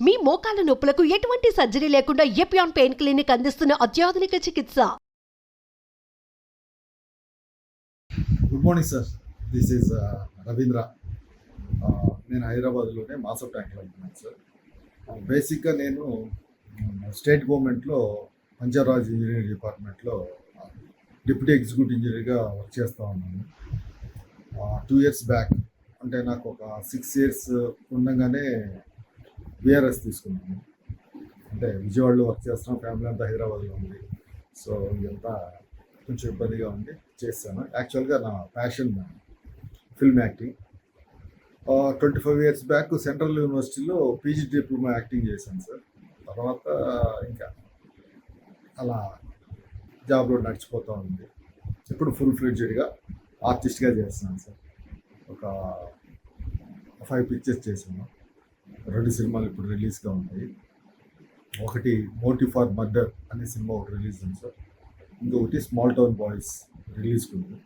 మీ మోకాల నొప్పులకు ఎటువంటి సర్జరీ లేకుండా ఎపియాన్ పెయిన్ క్లినిక్ అందిస్తున్న అత్యాధునిక చికిత్స. Good morning sir, this is Ravindra. నేను హైదరాబాద్లోనే మాసప్ ట్యాంక్లో ఉంటున్నాను సార్. బేసిక్గా నేను స్టేట్ గవర్నమెంట్లో పంచాయరాజ్ ఇంజనీరింగ్ డిపార్ట్మెంట్లో డిప్యూటీ ఎగ్జిక్యూటివ్ ఇంజనీర్గా వర్క్ చేస్తూ ఉన్నాను. 2 years బ్యాక్, అంటే నాకు ఒక 6 years ఉండగానే విఆర్ఎస్ తీసుకున్నాను. అంటే విజయవాడలో వర్క్ చేస్తున్నాం, ఫ్యామిలీ అంతా హైదరాబాద్లో ఉంది. సో ఇదంతా కొంచెం ఇబ్బందిగా ఉంది, చేస్తాను. యాక్చువల్గా నా passion film acting. 25 years back central యూనివర్సిటీలో పీజీ డిప్లొమా యాక్టింగ్ చేశాను సార్. తర్వాత ఇంకా అలా జాబ్లో నడిచిపోతూ ఉంది. ఇప్పుడు ఫుల్ ఫ్లెడ్జెడ్గా ఆర్టిస్ట్గా చేస్తున్నాను సార్. ఒక 5 pictures చేశాను. 2 సినిమాలు ఇప్పుడు రిలీజ్గా ఉంటాయి. ఒకటి మోటివ్ ఫర్ మర్డర్ అనే సినిమా ఒకటి రిలీజ్ ఉంది సార్. ఇంకొకటి స్మాల్ టౌన్ బాయ్స్ రిలీజ్కి ఉంది.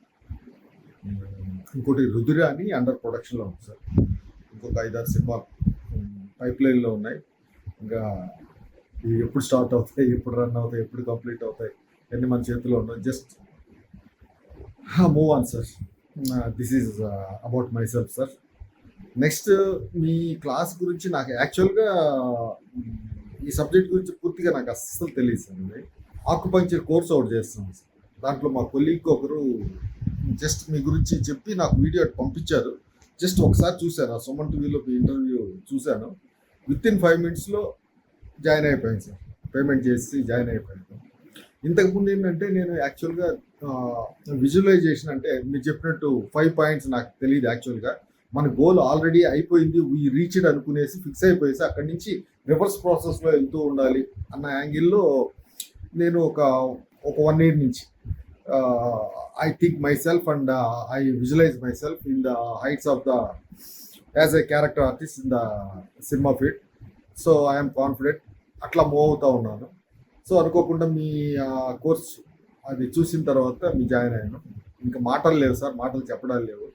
ఇంకోటి రుద్ర అని అండర్ ప్రొడక్షన్లో ఉంది సార్. ఇంకొక 5-6 సినిమాలు పైప్ లైన్లో ఉన్నాయి. ఇంకా ఇవి ఎప్పుడు స్టార్ట్ అవుతాయి, ఎప్పుడు రన్ అవుతాయి, ఎప్పుడు కంప్లీట్ అవుతాయి, అన్ని మన చేతిలో ఉన్నాయి. Just move on sir. This is about my self sir. Next me class గురించి నాకు యాక్చువల్గా ఈ సబ్జెక్ట్ గురించి పూర్తిగా నాకు అస్సలు తెలియదు సార్. ఆక్యుపంక్చర్ కోర్స్ ఒకటి చేస్తున్నాను సార్. దాంట్లో మా కొలీగ్ ఒకరు జస్ట్ మీ గురించి చెప్పి నాకు వీడియో పంపించారు. జస్ట్ ఒకసారి చూశాను, సుమన్ టీవీలో మీ ఇంటర్వ్యూ చూశాను. విత్ ఇన్ 5 minutesలో జాయిన్ అయిపోయాను సార్. పేమెంట్ చేసి జాయిన్ అయిపోయాను. ఇంతకుముందు ఏంటంటే నేను యాక్చువల్గా విజువలైజేషన్ అంటే మీరు చెప్పినట్టు 5 points నాకు తెలియదు. యాక్చువల్గా మన గోల్ ఆల్రెడీ అయిపోయింది, వీ రీచ్డ్ అనుకునేసి ఫిక్స్ అయిపోయేసి అక్కడి నుంచి రివర్స్ ప్రాసెస్లో వెళ్తూ ఉండాలి అన్న యాంగిల్లో నేను ఒక 1 year నుంచి I think my self and I visualise my self in the heights of the as a character artist in the cinema field. So I'm confident, అట్లా మూవ్ అవుతూ ఉన్నాను. సో అనుకోకుండా మీ కోర్స్ అది చూసిన తర్వాత మీ జాయిన్ అయ్యాను. ఇంకా మాటలు లేవు సార్, మాటలు చెప్పడాలు లేవు.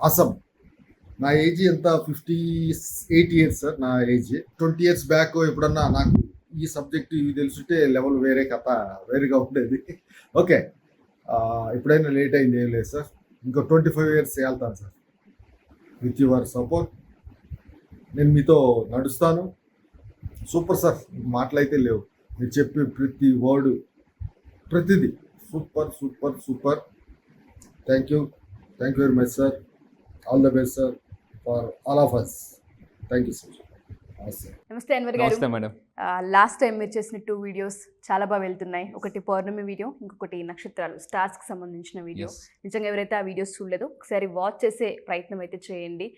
ఆసమ్. నా ఏజ్ ఎంత 58 years సార్ నా ఏజ్. 20 years బ్యాక్ ఎప్పుడన్నా నాకు ఈ సబ్జెక్ట్ ఇవి తెలుసుంటే లెవెల్ వేరే కథ వేరేగా ఉండేది. ఓకే, ఎప్పుడైనా లేట్ అయింది ఏం లేదు సార్. ఇంకో 25 years వెళ్తాను సార్. విత్ యువర్ సపోర్ట్ నేను మీతో నడుస్తాను. సూపర్ సార్, మాటలైతే లేవు. మీరు చెప్పే ప్రతి వర్డ్ ప్రతిదీ super super super. Thank you very much sir. All the best sir for all of us. Thank you sir. నమస్తే అన్వర్ గారు. నమస్తే మేడం. లాస్ట్ టైం మీరు చేసిన 2 videos చాలా బాగా వెళ్తున్నాయి. ఒకటి పౌర్ణమి వీడియో, ఇంకొకటి నక్షత్రాలు స్టార్స్కి సంబంధించిన వీడియో. నిజంగా ఎవరైతే ఆ వీడియోస్ చూడలేదో ఒకసారి వాచ్ చేసే ప్రయత్నం అయితే చేయండి.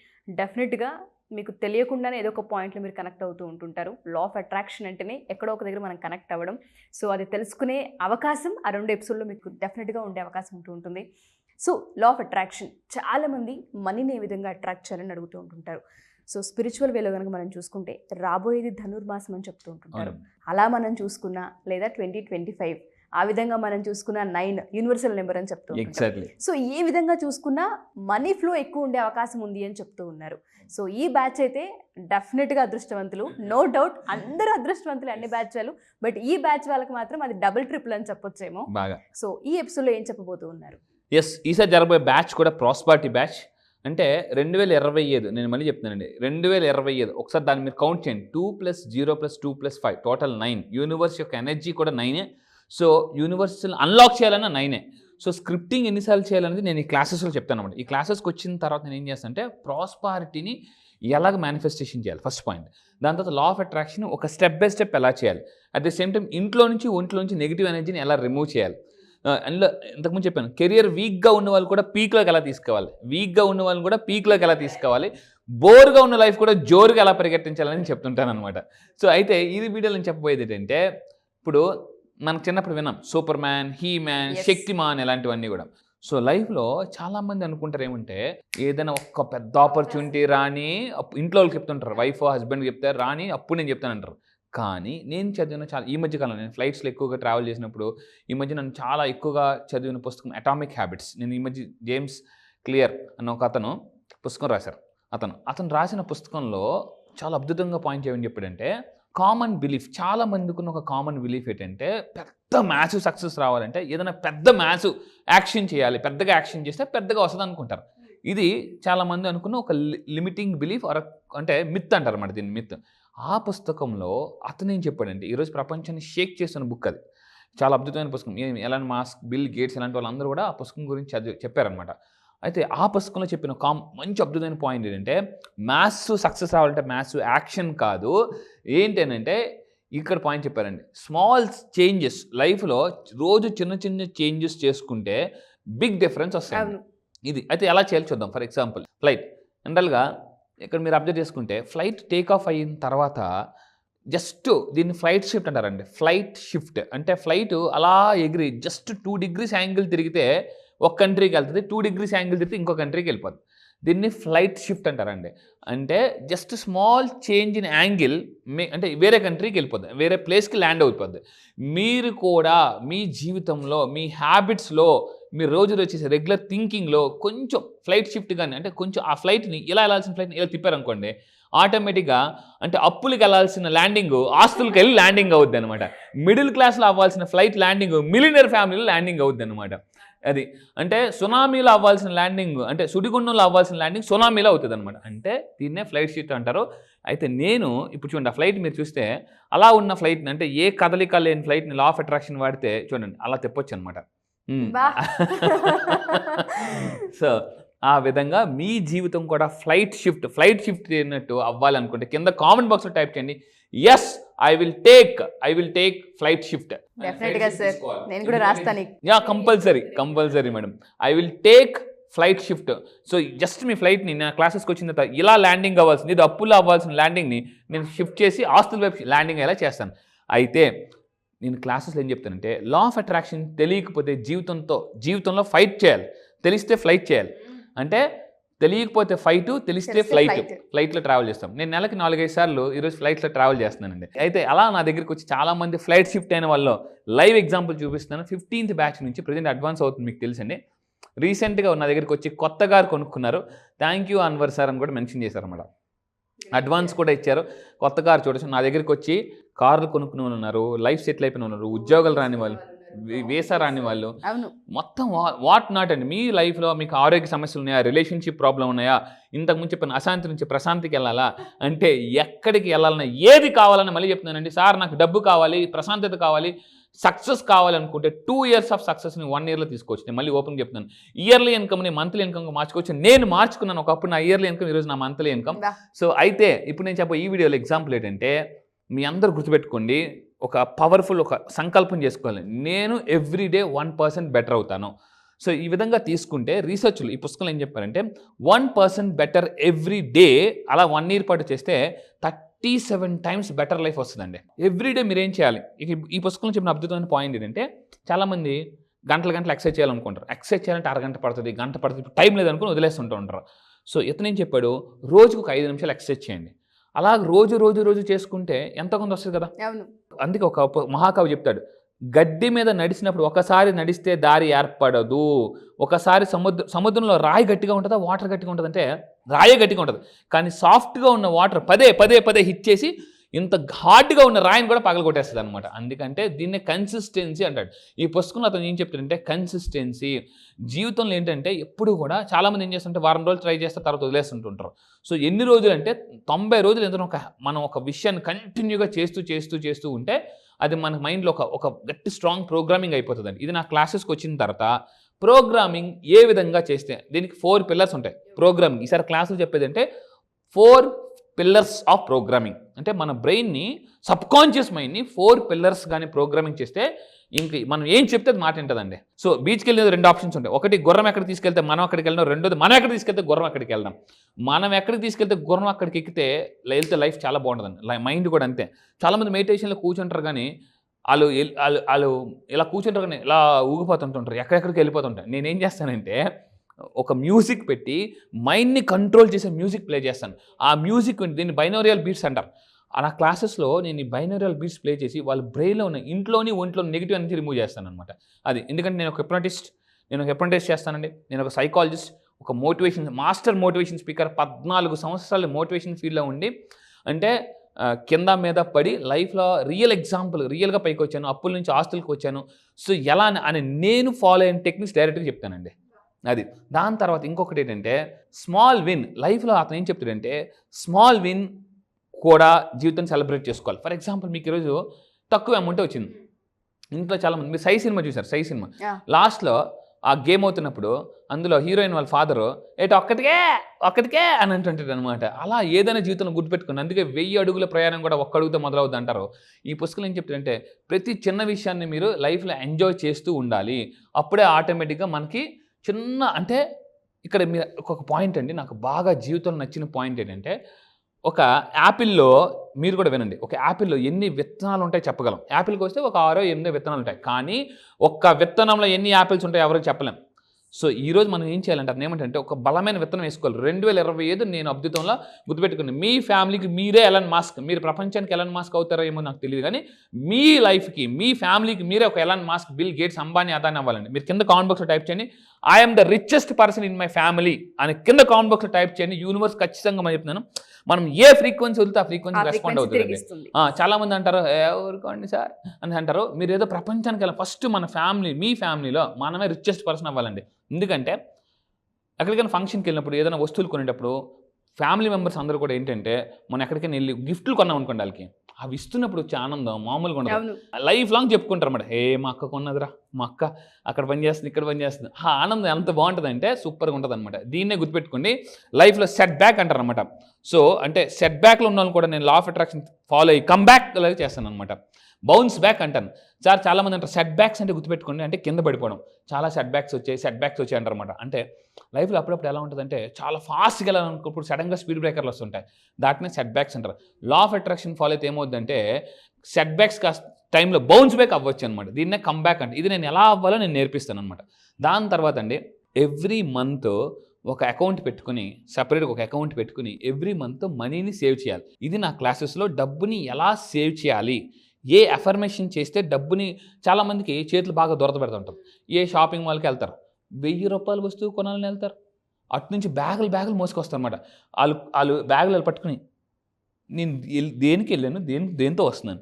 డెఫినెట్గా మీకు తెలియకుండానే ఏదో ఒక పాయింట్లో మీరు కనెక్ట్ అవుతూ ఉంటుంటారు. లా ఆఫ్ అట్రాక్షన్ అంటేనే ఎక్కడో ఒక దగ్గర మనం కనెక్ట్ అవ్వడం. సో అది తెలుసుకునే అవకాశం ఆ 2 episodeలో మీకు డెఫినెట్గా ఉండే అవకాశం ఉంటుంది. సో లా ఆఫ్ అట్రాక్షన్, చాలామంది మనీని ఏ విధంగా అట్రాక్ట్ చేయాలని అడుగుతూ ఉంటుంటారు. సో స్పిరిచువల్ వేలో కనుక మనం చూసుకుంటే రాబోయేది ధనుర్మాసం అని చెప్తూ ఉంటుంటారు. అలా మనం చూసుకున్నా లేదా 2025 ఆ విధంగా మనం చూసుకున్న 9 యూనివర్సల్ నెంబర్ అని చెప్తూ ఉంటారు. సో ఏ విధంగా చూసుకున్నా మనీ ఫ్లో ఎక్కువ ఉండే అవకాశం ఉంది అని చెప్తూ ఉన్నారు. సో ఈ బ్యాచ్ అయితే డెఫినెట్గా అదృష్టవంతులు, నో డౌట్. అందరూ అదృష్టవంతులు అన్ని బ్యాచ్ వాళ్ళు. బట్ ఈ బ్యాచ్ వాళ్ళకి మాత్రం అది డబుల్ ట్రిపుల్ అని చెప్పొచ్చేమో బాగా. సో ఈ ఎపిసోడ్లో ఏం చెప్పబోతూ ఉన్నారు? ఎస్, ఈసారి జరగబోయే బ్యాచ్ కూడా ప్రాస్పారిటీ బ్యాచ్. అంటే 2025, నేను మళ్ళీ చెప్తున్నానండి, 2025 ఒకసారి దాన్ని మీరు కౌంట్ చేయండి. 2 + 0 + 2 + 5 టోటల్ 9. యూనివర్స్ యొక్క ఎనర్జీ కూడా 9. సో యూనివర్సల్ అన్లాక్ చేయాలన్నా 9. సో స్క్రిప్టింగ్ ఎన్నిసార్లు చేయాలనేది నేను ఈ క్లాసెస్లో చెప్తాను అనమాట. ఈ క్లాసెస్కి వచ్చిన తర్వాత నేను ఏం చేస్తాను అంటే ప్రాస్పారిటీని ఎలాగ మేనిఫెస్టేషన్ చేయాలి ఫస్ట్ పాయింట్. దాని తర్వాత లా ఆఫ్ అట్రాక్షన్ ఒక స్టెప్ బై స్టెప్ ఎలా చేయాలి. అట్ ద సేమ్ టైం ఒంట్లో నుంచి నెగిటివ్ ఎనర్జీని ఎలా రిమూవ్ చేయాలి. అందులో ఇంతకుముందు చెప్పాను, కెరియర్ వీక్గా ఉన్న వాళ్ళు కూడా పీక్లోకి ఎలా తీసుకోవాలి, వీక్గా ఉన్న వాళ్ళని కూడా పీక్లోకి ఎలా తీసుకోవాలి, బోర్గా ఉన్న లైఫ్ కూడా జోరుగా ఎలా పరిగెట్టించాలని చెప్తుంటాను అనమాట. సో అయితే ఈ వీడియోలో నేను చెప్పబోయేది ఏంటంటే, ఇప్పుడు మనకు చిన్నప్పుడు విన్నాం super man, he man, Shaktimaan ఇలాంటివన్నీ కూడా. సో లైఫ్లో చాలామంది అనుకుంటారు ఏమంటే, ఏదైనా ఒక్క పెద్ద ఆపర్చునిటీ రాని ఇంట్లో వాళ్ళకి చెప్తుంటారు, వైఫ్ హస్బెండ్కి చెప్తారు రాని అప్పుడు నేను చెప్తానంటారు. కానీ నేను చదివిన చాలా ఈ మధ్యకాలంలో నేను ఫ్లైట్స్లో ఎక్కువగా ట్రావెల్ చేసినప్పుడు ఈ మధ్య నన్ను చాలా ఎక్కువగా చదివిన పుస్తకం అటామిక్ హ్యాబిట్స్. నేను ఈ మధ్య జేమ్స్ క్లియర్ అన్న ఒక అతను పుస్తకం రాశారు. అతను రాసిన పుస్తకంలో చాలా అద్భుతంగా పాయింట్ ఏమని చెప్పాడంటే కామన్ బిలీఫ్, చాలా మందికి ఉన్న ఒక కామన్ బిలీఫ్ ఏంటంటే పెద్ద మ్యాథ్స్ సక్సెస్ రావాలంటే ఏదైనా పెద్ద మ్యాథ్స్ యాక్షన్ చేయాలి, పెద్దగా యాక్షన్ చేస్తే పెద్దగా వస్తుంది అనుకుంటారు. ఇది చాలామంది అనుకున్న ఒక లిమిటింగ్ బిలీఫ్ అంటే మిత్ అంటారు అన్నమాట, దీన్ని మిత్. ఆ పుస్తకంలో అతను ఏం చెప్పాడంటే ఈరోజు ప్రపంచాన్ని షేక్ చేస్తున్న బుక్ అది, చాలా అద్భుతమైన పుస్తకం. ఎలాన్ మాస్క్, బిల్ గేట్స్ ఇలాంటి వాళ్ళందరూ కూడా ఆ పుస్తకం గురించి చెప్పారనమాట. అయితే ఆ పుస్తకంలో చెప్పిన మంచి అద్భుతమైన పాయింట్ ఏంటంటే మ్యాథ్స్ సక్సెస్ రావాలంటే మ్యాథ్స్ యాక్షన్ కాదు, ఏంటంటే ఇక్కడ పాయింట్ చెప్పారండి, స్మాల్ చేంజెస్ లైఫ్లో రోజు చిన్న చిన్న చేంజెస్ చేసుకుంటే బిగ్ డిఫరెన్స్ వస్తాయి. ఇది అయితే ఎలా చేయాలి చూద్దాం. ఫర్ ఎగ్జాంపుల్ ఫ్లైట్, జనరల్గా ఇక్కడ మీరు అబ్జర్వ్ చేసుకుంటే ఫ్లైట్ టేక్ ఆఫ్ అయిన తర్వాత జస్ట్ దీన్ని ఫ్లైట్ షిఫ్ట్ అంటారండి. ఫ్లైట్ షిఫ్ట్ అంటే ఫ్లైట్ అలా ఎగిరి జస్ట్ 2 degrees యాంగిల్ తిరిగితే ఒక కంట్రీకి వెళ్తుంది, 2 degrees యాంగిల్ తిరిగితే ఇంకో కంట్రీకి వెళ్ళిపోతుంది. దీన్ని ఫ్లైట్ షిఫ్ట్ అంటారండి. అంటే just small change in angle అంటే వేరే కంట్రీకి వెళ్ళిపోద్ది, వేరే ప్లేస్కి ల్యాండ్ అయిపోద్ది. మీరు కూడా మీ జీవితంలో మీ హ్యాబిట్స్లో మీరు రోజు చేసే రెగ్యులర్ థింకింగ్లో కొంచెం ఫ్లైట్ షిఫ్ట్ కానీ అంటే కొంచెం ఆ ఫ్లైట్ని ఇలా వెళ్ళాల్సిన ఫ్లైట్ని ఇలా తిప్పారనుకోండి, ఆటోమేటిక్గా అంటే అప్పులకి వెళ్ళాల్సిన ల్యాండింగ్ ఆస్తులకి వెళ్ళి ల్యాండింగ్ అవుద్ది అనమాట. మిడిల్ క్లాస్లో అవ్వాల్సిన ఫ్లైట్ ల్యాండింగ్ మిలియనర్ ఫ్యామిలీలో ల్యాండింగ్ అవుద్ది అనమాట. అది అంటే సునామీలో అవ్వాల్సిన ల్యాండింగ్ అంటే సుడిగుండంలో అవ్వాల్సిన ల్యాండింగ్ సునామీలో అవుతుంది అనమాట. అంటే దీన్నే ఫ్లైట్ షిఫ్ట్ అంటారు. అయితే నేను ఇప్పుడు చూడండి, ఆ ఫ్లైట్ మీరు చూస్తే అలా ఉన్న ఫ్లైట్ని అంటే ఏ కదలిక లేని ఫ్లైట్ని లా ఆఫ్ అట్రాక్షన్ వాడితే చూడండి అలా తిప్పొచ్చు అనమాట. సో ఆ విధంగా మీ జీవితం కూడా ఫ్లైట్ షిఫ్ట్ అయినట్టు అవ్వాలనుకుంటే కింద కామెంట్ బాక్స్లో టైప్ చేయండి, yes I will take flight shift. డెఫినెట్గా సార్, నేను కూడా రాస్తాను. Ya compulsory madam, I will take flight shift. So just మీ ఫ్లైట్ని నా క్లాసెస్కి వచ్చిన తర్వాత ఇలా ల్యాండింగ్ అవ్వాల్సింది, ఇది అప్పుల్లో అవ్వాల్సిన ల్యాండింగ్ని నేను షిఫ్ట్ చేసి ఆస్తుల వైపు ల్యాండింగ్ అయ్యేలా చేస్తాను. అయితే నేను క్లాసెస్లో ఏం చెప్తానంటే లా ఆఫ్ అట్రాక్షన్ తెలియకపోతే జీవితంలో ఫైట్ చేయాలి, తెలిస్తే ఫ్లైట్ చేయాలి. అంటే తెలియకపోతే ఫైట్, తెలిస్తే ఫ్లైట్లో ట్రావెల్ చేస్తాం. నేను నెలకి 4-5 సార్లు ఈరోజు ఫ్లైట్లో ట్రావెల్ చేస్తున్నానండి. అయితే అలా నా దగ్గరికి వచ్చి చాలామంది ఫ్లైట్ షిఫ్ట్ అయిన వాళ్ళు లైవ్ ఎగ్జాంపుల్ చూపిస్తున్నాను. 15th బ్యాచ్ నుంచి ప్రజెంట్ అడ్వాన్స్ అవుతుంది, మీకు తెలుసండి. రీసెంట్గా నా దగ్గరికి వచ్చి కొత్తగా కొనుక్కున్నారు, థ్యాంక్ యూ అన్వర్ సార్ అని కూడా మెన్షన్ చేశారు అన్నమాట. అడ్వాన్స్ కూడా ఇచ్చారు. కొత్త కారు చూడొచ్చు, నా దగ్గరికి వచ్చి కార్లు కొనుక్కునే వాళ్ళు ఉన్నారు, లైఫ్ సెటిల్ అయిపోయిన ఉన్నారు, ఉద్యోగాలు రాని వాళ్ళు, వీసా రాని వాళ్ళు, మొత్తం వాట్ నాట్ అండి. మీ లైఫ్లో మీకు ఆరోగ్య సమస్యలు ఉన్నాయా, రిలేషన్షిప్ ప్రాబ్లం ఉన్నాయా, ఇంతకుముందు చెప్పిన అశాంతి నుంచి ప్రశాంతికి వెళ్ళాలా, అంటే ఎక్కడికి వెళ్ళాలన్నా ఏది కావాలని మళ్ళీ చెప్తున్నానండి. సార్ నాకు డబ్బు కావాలి, ప్రశాంతత కావాలి, సక్సెస్ కావాలనుకుంటే 2 years ఆఫ్ సక్సెస్ని 1 yearలో తీసుకోవచ్చు. నేను మళ్ళీ ఓపెన్ చెప్తున్నాను, ఇయర్లీ ఇన్కమ్ని మంత్లీ ఇన్కమ్గా మార్చుకోవచ్చు. నేను మార్చుకున్నాను, ఒకప్పుడు నా ఇయర్లీ ఇన్కమ్, ఈరోజు నా మంత్లీ ఇన్కమ్. సో అయితే ఇప్పుడు నేను చెప్పే ఈ వీడియోలో ఎగ్జాంపుల్ ఏంటంటే మీ అందరూ గుర్తుపెట్టుకోండి, ఒక పవర్ఫుల్ ఒక సంకల్పం చేసుకోవాలి, నేను ఎవ్రీడే 1% బెటర్ అవుతాను. సో ఈ విధంగా తీసుకుంటే రీసెర్చ్లు ఈ పుస్తకంలో ఏం చెప్పారంటే 1% బెటర్ ఎవ్రీ డే అలా 1 year పాటు చేస్తే 37 times బెటర్ లైఫ్ వస్తుందండి. ఎవ్రీడే మీరు ఏం చేయాలి? ఈ పుస్తకంలో చెప్పిన అద్భుతమైన పాయింట్ ఏంటంటే చాలామంది గంటలు ఎక్సర్సైజ్ చేయాలనుకుంటారు. ఎక్సర్సైజ్ చేయాలంటే అరగంట పడుతుంది, గంట పడుతుంది, టైం లేదనుకుని వదిలేస్తుంటూ ఉంటారు. సో ఇతను ఏం చెప్పాడు, రోజుకు 5 నిమిషాలు ఎక్సర్సైజ్ చేయండి. అలా రోజు చేసుకుంటే ఎంత కొంత వస్తుంది కదా. అందుకే ఒక మహాకవి చెప్తాడు, గడ్డి మీద నడిచినప్పుడు ఒకసారి నడిస్తే దారి ఏర్పడదు, ఒకసారి సముద్రంలో రాయి గట్టిగా ఉంటుందా, వాటర్ గట్టిగా ఉంటుంది అంటే రాయే గట్టిగా ఉంటుంది, కానీ సాఫ్ట్గా ఉన్న వాటర్ పదే హిట్ చేసి ఇంత హార్డ్గా ఉన్న రాయిని కూడా పగలగొట్టేస్తుంది అనమాట. అందుకంటే దీన్ని కన్సిస్టెన్సీ అంటాడు. ఈ పుస్తకంలో అతను ఏం చెప్తాడంటే కన్సిస్టెన్సీ. జీవితంలో ఏంటంటే ఎప్పుడు కూడా చాలామంది ఏం చేస్తుంటే వారం రోజులు ట్రై చేస్తే తర్వాత వదిలేస్తుంటుంటారు. సో ఎన్ని రోజులు అంటే 90 రోజులు ఎంత మనం ఒక విషయాన్ని కంటిన్యూగా చేస్తూ ఉంటే అది మన మైండ్లో ఒక గట్టి స్ట్రాంగ్ ప్రోగ్రామింగ్ అయిపోతుందండి. ఇది నా క్లాసెస్కి వచ్చిన తర్వాత ప్రోగ్రామింగ్ ఏ విధంగా చేస్తే దీనికి 4 pillars ఉంటాయి ప్రోగ్రామింగ్. ఈసారి క్లాసులు చెప్పేది అంటే 4 pillars ఆఫ్ ప్రోగ్రామింగ్. అంటే మన బ్రెయిన్ని, సబ్కాన్షియస్ మైండ్ని 4 pillars కానీ ప్రోగ్రామింగ్ చేస్తే ఇంక మనం ఏం చెప్తే అది మాట వింటుందండి. సో బీచ్కి వెళ్ళిన 2 ఆప్షన్స్ ఉంటాయి. ఒకటి గుర్రం ఎక్కడికి తీసుకెళ్తే మనం అక్కడికి వెళ్ళడం, రెండోది మనం ఎక్కడికి తీసుకెళ్తే గుర్రం అక్కడికి వెళ్దాం. మనం ఎక్కడికి తీసుకెళ్తే గుర్రం అక్కడికి వెళ్తే లైఫ్ చాలా బాగుంటుందండి. మైండ్ కూడా అంతే. చాలామంది మెడిటేషన్లో కూర్చుంటారు కానీ వాళ్ళు ఇలా కూర్చుంటారు కానీ ఇలా ఊగిపోతుంటుంటారు, ఎక్కడెక్కడికి వెళ్ళిపోతుంటారు. నేనేం చేస్తానంటే ఒక మ్యూజిక్ పెట్టి మైండ్ని కంట్రోల్ చేసే మ్యూజిక్ ప్లే చేస్తాను. ఆ మ్యూజిక్ దీన్ని బైనోరియల్ బీట్స్ అంటారు. నా క్లాసెస్లో నేను ఈ బైనోరియల్ బీట్స్ ప్లే చేసి వాళ్ళ బ్రెయిన్లో ఉన్న ఒంట్లో నెగిటివ్ అనేది రిమూవ్ చేస్తాను అనమాట. అది ఎందుకంటే నేను ఒక హిప్నటిస్ట్ చేస్తానండి. నేను ఒక సైకాలజిస్ట్, ఒక మాస్టర్ మోటివేషన్ స్పీకర్, 14 సంవత్సరాలు మోటివేషన్ ఫీల్డ్లో ఉండి అంటే కింద మీద పడి లైఫ్లో రియల్ ఎగ్జాంపుల్ రియల్గా పైకి వచ్చాను, అప్పుల నుంచి ఆస్తులకు వచ్చాను. సో ఎలా అని నేను ఫాలో అయిన టెక్నిక్స్ డైరెక్ట్గా చెప్తానండి. అది దాని తర్వాత ఇంకొకటి ఏంటంటే స్మాల్ విన్. లైఫ్లో అతను ఏం చెప్తాడంటే స్మాల్ విన్ కూడా జీవితాన్ని సెలబ్రేట్ చేసుకోవాలి. ఫర్ ఎగ్జాంపుల్ మీకు ఈరోజు తక్కువ అమౌంట్ వచ్చింది, ఇంట్లో చాలామంది మీరు సై సినిమా చూసారు, సై సినిమా లాస్ట్లో ఆ గేమ్ అవుతున్నప్పుడు అందులో హీరోయిన్ వాళ్ళ ఫాదరు ఒక్కటికే అని అంటుంటాడు అనమాట. అలా ఏదైనా జీవితంలో గుర్తుపెట్టుకుని, అందుకే 1000 అడుగుల ప్రయాణం కూడా ఒక్క అడుగుతో మొదలవుద్ది అంటారు. ఈ పుస్తకం ఏం చెప్తారంటే ప్రతి చిన్న విషయాన్ని మీరు లైఫ్లో ఎంజాయ్ చేస్తూ ఉండాలి. అప్పుడే ఆటోమేటిక్గా మనకి చిన్న అంటే ఇక్కడ మీరు ఒక పాయింట్ అండి, నాకు బాగా జీవితంలో నచ్చిన పాయింట్ ఏంటంటే ఒక యాపిల్లో మీరు కూడా వినండి, ఒక యాపిల్లో ఎన్ని విత్తనాలు ఉంటాయో చెప్పగలం. యాపిల్కి వస్తే ఒక 6 8 విత్తనాలు ఉంటాయి, కానీ ఒక్క విత్తనంలో ఎన్ని యాపిల్స్ ఉంటాయో ఎవరికి చెప్పలేం. సో ఈరోజు మనం ఏం చేయాలంటే అతను ఏమంటే ఒక బలమైన విత్తనం వేసుకోవాలి. 2025 నేను అద్భుతంలో గుర్తుపెట్టుకుని మీ ఫ్యామిలీకి మీరే ఎలాన్ మాస్క్, మీరు ప్రపంచానికి ఎలాన్ మాస్క్ అవుతారో ఏమో నాకు తెలియదు, కానీ మీ లైఫ్కి మీ ఫ్యామిలీకి మీరే ఒక Elon Musk, bill gates, Ambani, Adani అవ్వాలండి. మీరు కింద కామెంట్ బాక్స్లో టైప్ చేయండి I'm the richest person in my family అని కింద కామెంట్ బాక్స్లో టైప్ చేయండి. యూనివర్స్ ఖచ్చితంగా మనం చెప్తున్నాను, మనం ఏ ఫ్రీక్వెన్సీ వదిలితే ఆ ఫ్రీక్వెన్సీ రెస్పాండ్ అవుతుంది. చాలా మంది అంటారు ఊరుకోండి సార్ అని అంటారు. మీరు ఏదో ప్రపంచానికి వెళ్ళాలి, ఫస్ట్ మన ఫ్యామిలీ, మీ ఫ్యామిలీలో మనమే రిచెస్ట్ పర్సన్ అవ్వాలండి. ఎందుకంటే ఎక్కడికైనా ఫంక్షన్కి వెళ్ళినప్పుడు ఏదైనా వస్తువులు కొనేటప్పుడు ఫ్యామిలీ మెంబర్స్ అందరూ కూడా ఏంటంటే మనం ఎక్కడికైనా వెళ్ళి గిఫ్ట్లు కొన్నాం అనుకోండి, వాళ్ళకి అవి ఇస్తున్నప్పుడు వచ్చే ఆనందం మామూలుగా ఉండదు. లైఫ్ లాంగ్ చెప్పుకుంటారు అన్నమాట, మా అక్క కొన్నదిరా, మా అక్క అక్కడ పని చేస్తుంది, ఇక్కడ పని చేస్తుంది. ఆ ఆనందం ఎంత బాగుంటుంది అంటే సూపర్గా ఉంటుంది అనమాట. దీన్నే గుర్తుపెట్టుకోండి, లైఫ్లో సెట్ బ్యాక్ అంటారు అనమాట. సో అంటే సెట్ బ్యాక్లో ఉన్న వాళ్ళు కూడా నేను లా ఆఫ్ అట్రాక్షన్ ఫాలో అయ్యి కమ్బ్యాక్ లాగా చేస్తాను అనమాట. బౌన్స్ బ్యాక్ అంటాను. చాలామంది అంటారు సెట్ బ్యాక్స్ అంటే గుర్తుపెట్టుకోండి అంటే కింద పడిపోవడం. చాలా సెట్ బ్యాక్స్ వచ్చాయి అంటారు అనమాట. అంటే లైఫ్లో అప్పుడప్పుడు ఎలా ఉంటుందంటే చాలా ఫాస్ట్గా వెళ్ళాలనుకున్నప్పుడు సడన్గా స్పీడ్ బ్రేకర్లు వస్తుంటాయి, దాటిని సెట్ బ్యాక్స్ అంటారు. లా ఆఫ్ అట్రాక్షన్ ఫాలో అయితే ఏమవుతుందంటే సెట్ బ్యాక్స్ టైంలో బౌన్స్ బ్యాక్ అవ్వచ్చు అనమాట. దీన్నే కమ్బ్యాక్ అంటే. ఇది నేను ఎలా అవ్వాలో నేను నేర్పిస్తాను అనమాట. దాని తర్వాత అండి ఎవ్రీ మంత్ ఒక అకౌంట్ పెట్టుకుని, సపరేట్గా ఒక అకౌంట్ పెట్టుకుని ఎవ్రీ మంత్ మనీని సేవ్ చేయాలి. ఇది నా క్లాసెస్లో డబ్బుని ఎలా సేవ్ చేయాలి, ఏ అఫర్మేషన్ చేస్తే డబ్బుని, చాలామందికి చేతులు బాగా దొరద పెడుతుంటారు. ఏ షాపింగ్ మాల్కి వెళ్తారు, 1000 రూపాయల వస్తువు కొనాలని వెళ్తారు, అటు నుంచి బ్యాగులు మోసుకొస్తారు అనమాట. వాళ్ళు బ్యాగులు పట్టుకుని నేను దేనికి వెళ్ళాను, దేంతో వస్తున్నాను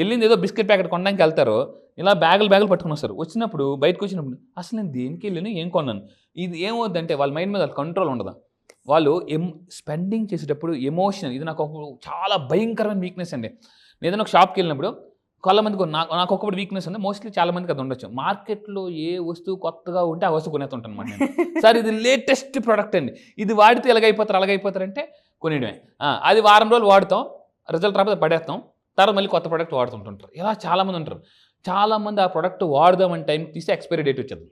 వెళ్ళింది ఏదో బిస్కెట్ ప్యాకెట్ కొనడానికి వెళ్తారు, ఇలా బ్యాగులు పట్టుకుని వస్తారు. వచ్చినప్పుడు బయటకు వచ్చినప్పుడు అసలు నేను దేనికి వెళ్ళాను, ఏం కొన్నాను. ఇది ఏమవుద్దంటే వాళ్ళ మైండ్ మీద కంట్రోల్ ఉండదు. వాళ్ళు స్పెండింగ్ చేసేటప్పుడు ఎమోషన్, ఇది నాకు చాలా భయంకరమైన వీక్నెస్ అండి. నేను ఏదైనా ఒక షాప్కి వెళ్ళినప్పుడు కొంతమందికి నాకు ఒక్కటి వీక్నెస్ ఉంది, మోస్ట్లీ చాలా మందికి అది ఉండొచ్చు. మార్కెట్లో ఏ వస్తువు కొత్తగా ఉంటే ఆ వస్తువు కొనేస్తుంటాను అనమాట నేను. సార్ ఇది లేటెస్ట్ ప్రోడక్ట్ అండి, ఇది వాడితే అలాగైపోతారంటే కొనేయడమే. అది వారం రోజులు వాడుతాం, రిజల్ట్ రాకపోతే పడేస్తాం, తర్వాత మళ్ళీ కొత్త ప్రోడక్ట్ వాడుతుంటుంటారు. ఇలా చాలామంది ఉంటారు. చాలామంది ఆ ప్రోడక్ట్ వాడదామని టైం తీస్తే ఎక్స్పైరీ డేట్ వచ్చేది.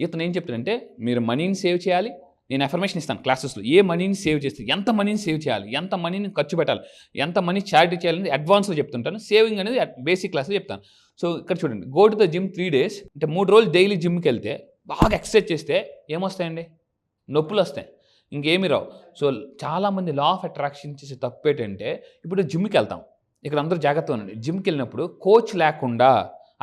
ఇతను ఏం చెప్తాడంటే మీరు మనీని సేవ్ చేయాలి. నేను అఫర్మేషన్ ఇస్తాను క్లాసెస్లో, ఏ మనీని సేవ్ చేస్తే ఎంత మనీని సేవ్ చేయాలి, ఎంత మనీని ఖర్చు పెట్టాలి, ఎంత మనీ చారిటీ చేయాలని అడ్వాన్స్లో చెప్తుంటాను. సేవింగ్ అనేది బేసిక్ క్లాస్లో చెప్తాను. సో ఇక్కడ చూడండి, go to the gym 3 days అంటే 3 రోజులు డైలీ జిమ్కి వెళ్తే బాగా ఎక్సర్సైజ్ చేస్తే ఏమొస్తాయండి, నొప్పులు వస్తాయి, ఇంకేమీ రావు. సో చాలామంది లా ఆఫ్ అట్రాక్షన్ చేసే తప్పు ఏంటంటే ఇప్పుడు జిమ్కి వెళ్తాం, ఇక్కడ అందరూ జాగ్రత్తగా ఉండండి. జిమ్కి వెళ్ళినప్పుడు కోచ్ లేకుండా,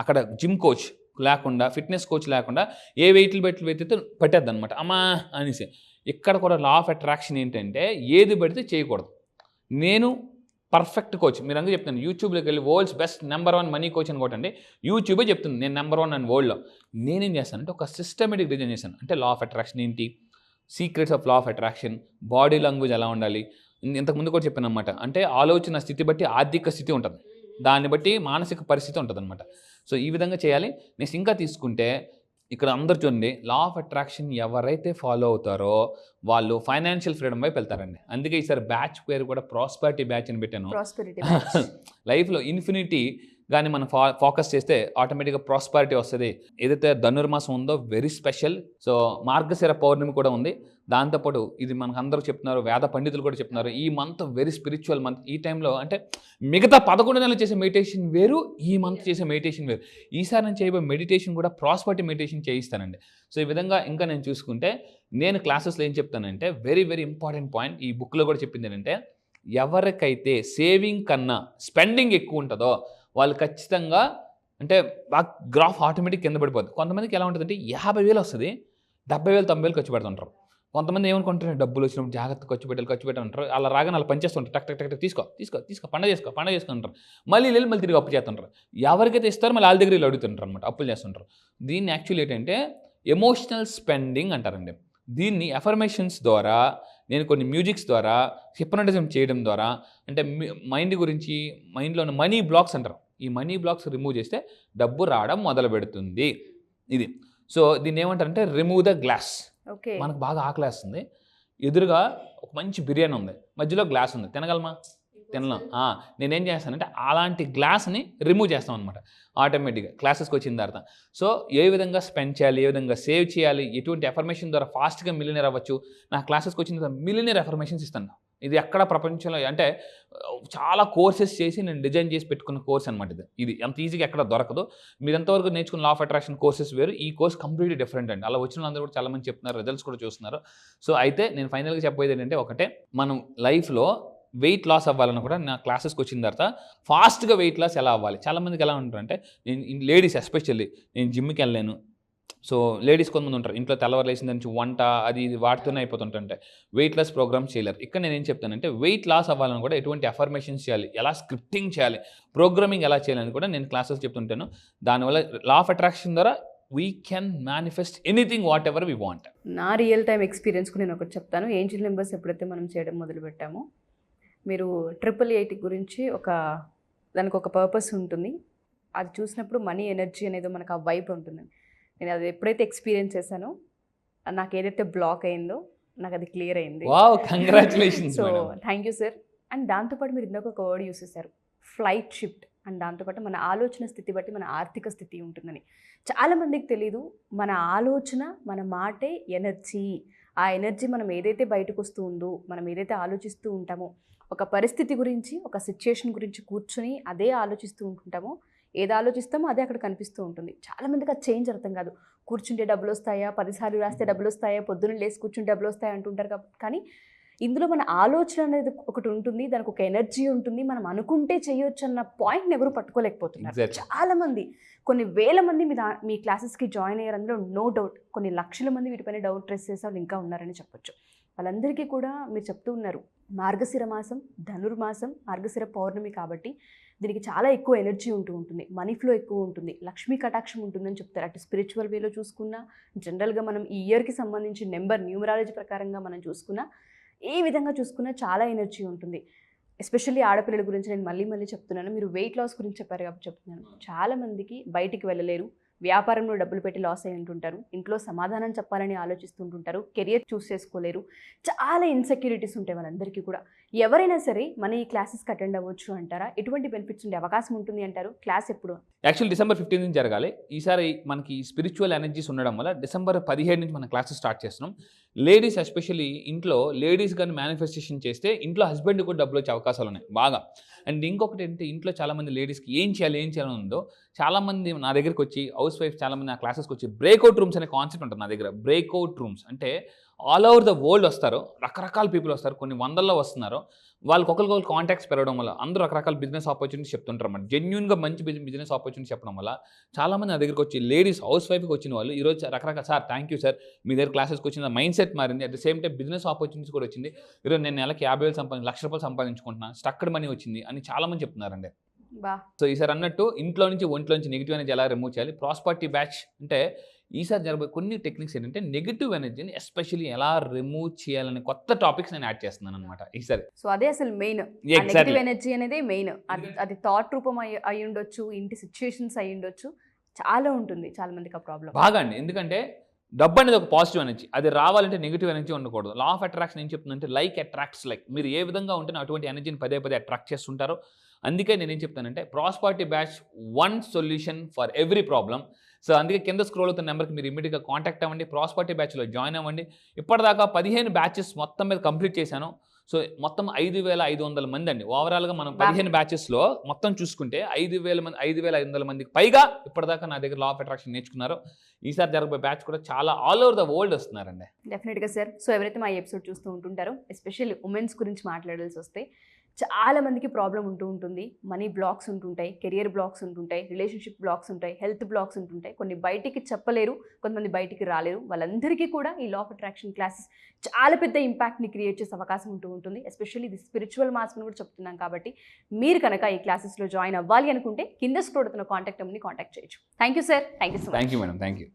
అక్కడ జిమ్ కోచ్ లేకుండా, ఫిట్నెస్ కోచ్ లేకుండా ఏ వెయిట్లు పెట్టితే పట్టేద్ది అనమాట అమ్మా అనేసి. ఇక్కడ కూడా లా ఆఫ్ అట్రాక్షన్ ఏంటంటే ఏది పెడితే చేయకూడదు. నేను పర్ఫెక్ట్ కోచ్, మీరు అందుకే చెప్తాను, యూట్యూబ్లోకి వెళ్ళి వరల్డ్స్ బెస్ట్ #1 మనీ కోచ్ అని కొట్టండి, యూట్యూబే చెప్తుంది నేను #1 అని వరల్డ్లో. నేనేం చేస్తానంటే ఒక సిస్టమేటిక్ డిజైన్ చేశాను. అంటే లా ఆఫ్ అట్రాక్షన్ ఏంటి, secrets of law of attraction, body language ఎలా ఉండాలి, ఇంతకుముందు కూడా చెప్పాను అనమాట. అంటే ఆలోచన స్థితి బట్టి ఆర్థిక స్థితి ఉంటుంది, దాన్ని బట్టి మానసిక పరిస్థితి ఉంటుంది అనమాట. సో ఈ విధంగా చేయాలి. నెక్స్ట్ ఇంకా తీసుకుంటే ఇక్కడ అందరు చూడండి, లా ఆఫ్ అట్రాక్షన్ ఎవరైతే ఫాలో అవుతారో వాళ్ళు ఫైనాన్షియల్ ఫ్రీడమ్ వైపు వెళ్తారండి. అందుకే ఈసారి బ్యాచ్ పేరు కూడా ప్రాస్పరిటీ బ్యాచ్ అని పెట్టాను. లైఫ్లో ఇన్ఫినిటీ కానీ మనం ఫోకస్ చేస్తే ఆటోమేటిక్గా ప్రాస్పరిటీ వస్తుంది. ఏదైతే ధనుర్మాసం ఉందో వెరీ స్పెషల్. సో మార్గశిర పౌర్ణమి కూడా ఉంది. దాంతోపాటు ఇది మనకు అందరూ చెప్తున్నారు, వేద పండితులు కూడా చెప్తున్నారు, ఈ మంత్ వెరీ స్పిరిచువల్ మంత్. ఈ టైంలో అంటే మిగతా 11 నెలలు చేసే మెడిటేషన్ వేరు, ఈ మంత్ చేసే మెడిటేషన్ వేరు. ఈసారి నేను చేయబోయే మెడిటేషన్ కూడా ప్రాస్పరిటీ మెడిటేషన్ చేయిస్తానండి. సో ఈ విధంగా ఇంకా నేను చూసుకుంటే నేను క్లాసెస్లో ఏం చెప్తానంటే వెరీ వెరీ ఇంపార్టెంట్ పాయింట్, ఈ బుక్లో కూడా చెప్పింది ఏంటంటే ఎవరికైతే సేవింగ్ కన్నా స్పెండింగ్ ఎక్కువ ఉంటుందో వాళ్ళు ఖచ్చితంగా అంటే బాగా గ్రాఫ్ ఆటోమేటిక్ కింద పడిపోతుంది. కొంతమందికి ఎలా ఉంటుందంటే 50,000 వస్తుంది, 70,000 90,000 ఖర్చు పెడుతుంటారు. కొంతమంది ఏమనుకుంటారు డబ్బులు వచ్చినప్పుడు జాగ్రత్త ఖర్చు పెట్టాలంటారు. అలా రాగానే అలా పనిచేస్తుంటారు. టక్ టక్ టక్ టక్ తీసుకో పండగ చేసుకుంటారు. మళ్ళీ తిరిగి అప్పు చేస్తుంటారు. ఎవరికైతే ఇస్తారో మళ్ళీ వాళ్ళ దగ్గర వీళ్ళు అడుగుతుంటారు అనమాట, అప్పులు చేస్తుంటారు. దీన్ని యాక్చువల్లీ ఏంటంటే ఎమోషనల్ స్పెండింగ్ అంటారండి. దీన్ని ఎఫర్మేషన్స్ ద్వారా, నేను కొన్ని మ్యూజిక్స్ ద్వారా, హిప్నటిజం చేయడం ద్వారా, అంటే మైండ్ గురించి, మైండ్లో ఉన్న మనీ బ్లాక్స్ అంటారు, ఈ మనీ బ్లాక్స్ రిమూవ్ చేస్తే డబ్బు రావడం మొదలు పెడుతుంది. ఇది సో దీన్ని ఏమంటారంటే రిమూవ్ ద గ్లాస్. ఓకే, మనకు బాగా ఆకలేస్తుంది, ఎదురుగా ఒక మంచి బిర్యానీ ఉంది, మధ్యలో గ్లాస్ ఉంది, తినగలమా? తినలేం. నేనేం చేస్తానంటే అలాంటి గ్లాస్ని రిమూవ్ చేస్తాం అనమాట ఆటోమేటిక్గా క్లాసెస్కి వచ్చిన తర్వాత. సో ఏ విధంగా స్పెండ్ చేయాలి, ఏ విధంగా సేవ్ చేయాలి, ఎటువంటి ఎఫర్మేషన్ ద్వారా ఫాస్ట్గా మిలియనర్ అవ్వచ్చు, నా క్లాసెస్కి వచ్చిన తర్వాత మిలియనర్ ఎఫర్మేషన్స్ ఇస్తాను. ఇది ఎక్కడ ప్రపంచంలో అంటే చాలా కోర్సెస్ చేసి నేను డిజైన్ చేసి పెట్టుకున్న కోర్స్ అనమాట. ఇది అంత ఈజీగా ఎక్కడ దొరకదు. మీరు ఎంతవరకు నేర్చుకున్న లా ఆఫ్ అట్రాక్షన్ కోర్సెస్ వేరు, ఈ కోర్స్ కంప్లీట్లీ డిఫరెంట్ అండి. అలా వచ్చిన వాళ్ళందరూ కూడా చాలామంది చెప్తున్నారు, రిజల్ట్స్ కూడా చూస్తున్నారు. సో అయితే నేను ఫైనల్గా చెప్పేది ఏంటంటే ఒకటే, మనం లైఫ్లో వెయిట్ లాస్ అవ్వాలని కూడా నా క్లాసెస్కి వచ్చిన తర్వాత ఫాస్ట్గా వెయిట్ లాస్ ఎలా అవ్వాలి, చాలామందికి ఎలా ఉంటారంటే, నేను లేడీస్ ఎస్పెషల్లీ నేను జిమ్కి వెళ్ళాను. సో లేడీస్ కొంతమంది ఉంటారు ఇంట్లో తెల్లవారు లేచిన నుంచి వంట అది ఇది వాటితోనే అయిపోతుంటే వెయిట్ లాస్ ప్రోగ్రామ్ చేయలేరు. ఇక్కడ నేను ఏం చెప్తానంటే వెయిట్ లాస్ అవ్వాలని కూడా ఎటువంటి అఫర్మేషన్స్ చేయాలి, ఎలా స్క్రిప్టింగ్ చేయాలి, ప్రోగ్రామింగ్ ఎలా చేయాలని కూడా నేను క్లాసెస్ చెప్తుంటాను. దానివల్ల లా ఆఫ్ అట్రాక్షన్ ద్వారా we can manifest anything what ever we want. నా రియల్ టైం ఎక్స్పీరియన్స్ నేను ఒకటి చెప్తాను. ఏంజిల్ నెంబర్స్ ఎప్పుడైతే మనం చేయడం మొదలుపెట్టామో, మీరు 888 గురించి దానికి ఒక పర్పస్ ఉంటుంది. అది చూసినప్పుడు మనీ ఎనర్జీ అనేది మనకు ఆ వైబ్ ఉంటుంది. నేను అది ఎప్పుడైతే ఎక్స్పీరియన్స్ చేశానో, నాకు ఏదైతే బ్లాక్ అయిందో నాకు అది క్లియర్ అయింది. Wow, congratulations. So thank you sir. And దాంతోపాటు మీరు ఇందాక ఒక వర్డ్ యూస్ చేశారు, ఫ్లైట్ షిఫ్ట్. అండ్ దాంతోపాటు మన ఆలోచన స్థితి బట్టి మన ఆర్థిక స్థితి ఉంటుందని. చాలామందికి తెలీదు, మన ఆలోచన, మన మాటే ఎనర్జీ. ఆ ఎనర్జీ మనం ఏదైతే బయటకు వస్తూ ఉందో, మనం ఏదైతే ఆలోచిస్తూ ఉంటామో, ఒక పరిస్థితి గురించి, ఒక సిచ్యుయేషన్ గురించి కూర్చొని అదే ఆలోచిస్తూ ఉంటుంటామో, ఏది ఆలోచిస్తామో అదే అక్కడ కనిపిస్తూ ఉంటుంది. చాలామందికి అది చేంజ్ అర్థం కాదు. కూర్చుంటే డబ్బులు వస్తాయా, 10 సార్లు రాస్తే డబ్బులు వస్తాయా, పొద్దున్న లేసి కూర్చుంటే డబ్బులు వస్తాయా అంటుంటారు. కానీ ఇందులో మన ఆలోచన అనేది ఒకటి ఉంటుంది, దానికి ఒక ఎనర్జీ ఉంటుంది. మనం అనుకుంటే చేయొచ్చు అన్న పాయింట్ని ఎవరు పట్టుకోలేకపోతున్నారు. చాలామంది, కొన్ని వేల మంది మీ క్లాసెస్కి జాయిన్ అయ్యారు. అందులో నో డౌట్ కొన్ని లక్షల మంది వీటిపైన డౌట్ రేస్ చేసే వాళ్ళు ఇంకా ఉన్నారని చెప్పొచ్చు. వాళ్ళందరికీ కూడా మీరు చెప్తూ ఉన్నారు, మార్గశిర మాసం, ధనుర్మాసం, మార్గశిర పౌర్ణమి కాబట్టి దీనికి చాలా ఎక్కువ ఎనర్జీ ఉంటుంది, మనీ ఫ్లో ఎక్కువ ఉంటుంది, లక్ష్మీ కటాక్షం ఉంటుందని చెప్తారు. అటు స్పిరిచువల్ వేలో చూసుకున్నా, జనరల్గా మనం ఈ ఇయర్కి సంబంధించి న్యూమరాలజీ ప్రకారంగా మనం చూసుకున్నా, ఏ విధంగా చూసుకున్నా చాలా ఎనర్జీ ఉంటుంది. ఎస్పెషల్లీ ఆడపిల్లల గురించి నేను మళ్ళీ చెప్తున్నాను. మీరు వెయిట్ లాస్ గురించి చెప్పారు కాబట్టి చెప్తున్నాను. చాలామందికి బయటికి వెళ్ళలేరు, వ్యాపారంలో డబ్బులు పెట్టి లాస్ అయి ఉంటుంటారు, ఇంట్లో సమాధానం చెప్పాలని ఆలోచిస్తుంటుంటారు, కెరియర్ చూస్ చేసుకోలేరు, చాలా ఇన్సెక్యూరిటీస్ ఉంటాయి వాళ్ళందరికీ కూడా. ఎవరైనా సరే మన ఈ క్లాసెస్కి అటెండ్ అవ్వచ్చు అంటారా? ఎటువంటి బెనిఫిట్స్ ఉండే అవకాశం ఉంటుంది అంటారు? క్లాస్ ఎప్పుడు? యాక్చువల్లీ డిసెంబర్ 15 నుంచి జరగాలి. ఈసారి మనకి స్పిరిచువల్ ఎనర్జీస్ ఉండడం వల్ల డిసెంబర్ 17 నుంచి మనం క్లాసెస్ స్టార్ట్ చేస్తున్నాం. లేడీస్ ఎస్పెషల్లీ ఇంట్లో లేడీస్ కానీ మేనిఫెస్టేషన్ చేస్తే ఇంట్లో హస్బెండ్ కూడా డబ్బులు వచ్చే అవకాశాలు ఉన్నాయి బాగా. అండ్ ఇంకొకటి ఏంటంటే ఇంట్లో చాలామంది లేడీస్కి ఏం చేయాలని ఉందో, చాలామంది నా దగ్గరికి వచ్చి హౌస్ వైఫ్ చాలామంది నా క్లాసెస్కి వచ్చి బ్రేక్అవుట్ రూమ్స్ అనే కాన్సెప్ట్ ఉంటుంది నా దగ్గర. బ్రేక్అవుట్ రూమ్స్ అంటే ఆల్ ఓవర్ ద వరల్డ్ వస్తారు, రకరకాల పీపుల్ వస్తారు, కొన్ని వందల్లో వస్తున్నారు. వాళ్ళకి ఒకరికొకరు కాంటాక్ట్స్ పెరగడం వల్ల అందరూ రకరకాల బిజినెస్ ఆపర్చునిటీస్ చెప్తుంటారు అన్నమాట. జెన్యూన్గా మంచి బిజినెస్ ఆపర్చునిటీస్ చెప్పడం వల్ల చాలామంది నా దగ్గరికి వచ్చి లేడీస్ హౌస్ వైఫ్కి వచ్చిన వాళ్ళు ఈరోజు రకరకాల, సార్ థ్యాంక్ యూ సార్, మీ దగ్గర క్లాసెస్కి వచ్చిన మైండ్ సెట్ మారింది, at the same time business opportunities కూడా వచ్చింది, ఈరోజు నేను నెలకి 50,000 లక్ష రూపాయలు సంపాదించుకుంటున్నాను, స్టక్కడ్ మనీ వచ్చింది అని చాలామంది చెప్తున్నారండి. సో ఈసారి అన్నట్టు ఇంట్లో నుంచి ఒంట్లో నుంచి నెగిటివ్ ఎనర్జీ ఎలా రిమూవ్ చేయాలి, ప్రాస్పరిటీ బ్యాచ్ అంటే ఈసారి జరగబోయే కొన్ని టెక్నిక్స్ ఏంటంటే నెగిటివ్ ఎనర్జీని ఎస్పెషల్లీ ఎలా రిమూవ్ చేయాలని కొత్త టాపిక్స్ నేను యాడ్ చేస్తున్నాను అనమాట ఈసారి. సో అదే అసలు మెయిన్, నెగిటివ్ ఎనర్జీ అనేది మెయిన్. అది థాట్ రూపం అయి ఉండొచ్చు, ఇంటి సిచ్యుయేషన్స్ అయి ఉండొచ్చు, చాలా ఉంటుంది చాలా మందికి ఆ ప్రాబ్లం. బాగా అండి, ఎందుకంటే డబ్బు అనేది ఒక పాజిటివ్ ఎనర్జీ, అది రావాలంటే నెగిటివ్ ఎనర్జీ ఉండకూడదు. లా ఆఫ్ అట్రాక్షన్ ఏం చెప్తుందంటే లైక్ అట్రాక్ట్స్ లైక్. మీరు ఏ విధంగా ఉంటే అటువంటి ఎనర్జీని పదే అట్రాక్ట్ చేస్తుంటారో. అందుకే నేనేం చెప్తానంటే prosperity batch, one solution for every problem. So అందుకే కింద స్క్రోల్ అవుతున్న నెంబర్కి మీరు ఇమీడియట్గా కాంటాక్ట్ అవ్వండి, ప్రాస్పరిటీ బ్యాచ్లో జాయిన్ అవ్వండి. ఇప్పటిదాకా 15 బ్యాచెస్ మొత్తం మీద కంప్లీట్ చేశాను. సో మొత్తం 5,500 మంది అండి. ఓవరాల్గా మనం 15 బ్యాచెస్లో మొత్తం చూసుకుంటే 5,500 మందికి పైగా ఇప్పటిదాకా నా దగ్గర లా ఆఫ్ అట్రాక్షన్ నేర్చుకున్నారు. ఈసారి జరగబోయే బ్యాచ్ కూడా చాలా ఆల్ ఓవర్ ద వరల్డ్ వస్తున్నారండి. డెఫినెట్గా సార్. సో ఎవరైతే మా ఎపిసోడ్ చూస్తూ ఉంటుంటారో, ఎస్పెషల్లీ ఉమెన్స్ గురించి మాట్లాడాల్సి వస్తే, చాలా మందికి ప్రాబ్లం ఉంటూ ఉంటుంది. మనీ బ్లాక్స్ ఉంటుంటాయి, కెరియర్ బ్లాక్స్ ఉంటుంటాయి, రిలేషన్షిప్ బ్లాక్స్ ఉంటాయి, హెల్త్ బ్లాక్స్ ఉంటుంటాయి. కొన్ని బయటికి చెప్పలేరు, కొంతమంది బయటికి రాలేరు. వాళ్ళందరికీ కూడా ఈ లా ఆఫ్ అట్రాక్షన్ క్లాసెస్ చాలా పెద్ద ఇంపాక్ట్ని క్రియేట్ చేసే అవకాశం ఉంటుంది. ఎస్పెషల్లీ ఇది స్పిరిచువల్ మాస్ అని కూడా చెప్తున్నాం కాబట్టి మీరు కనుక ఈ క్లాసెస్లో జాయిన్ అవ్వాలి అనుకుంటే కింద స్క్రోల్ అవుతున్న కాంటాక్ట్ నెంబర్ని కాంటాక్ట్ చేయొచ్చు. Thank you sir, thank you so much. Thank you madam, thank you.